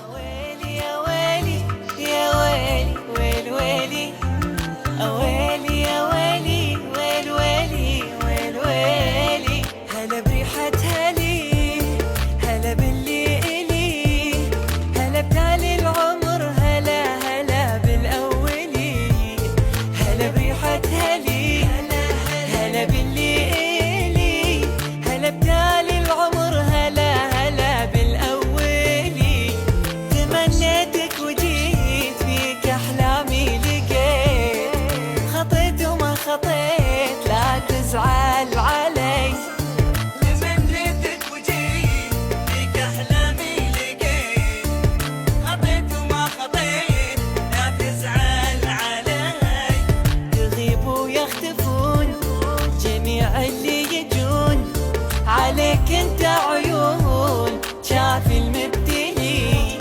ويلي يا ويلي يا ويلي ويل ويلي، ويلي يا ويلي ويل ويلي ويل ويلي. هلا بريحة هلي، هلا باللي إلي، هلا بتالي العمر، هلا هلا بالأولي. هلا بريحة هلي، هلا باللي إلي، هلا بتالي العمر، هلا هلا بالأولي. تمنيتك وجيت فيك أحلامي لقيت، خطيت وما خطيت لا تزعل علي. تمنيتك وجيت فيك أحلامي لقيت، خطيت وما خطيت لا تزعل علي. يغيبوا ويختفون جميع اللي يجون، عليك انت عيون شاف المبتلي.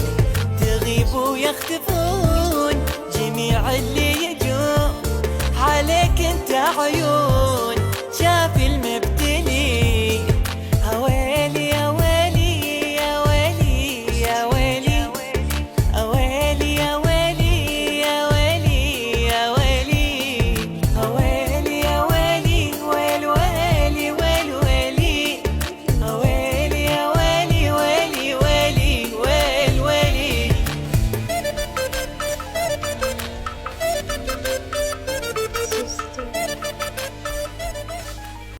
تغيبوا ويختفون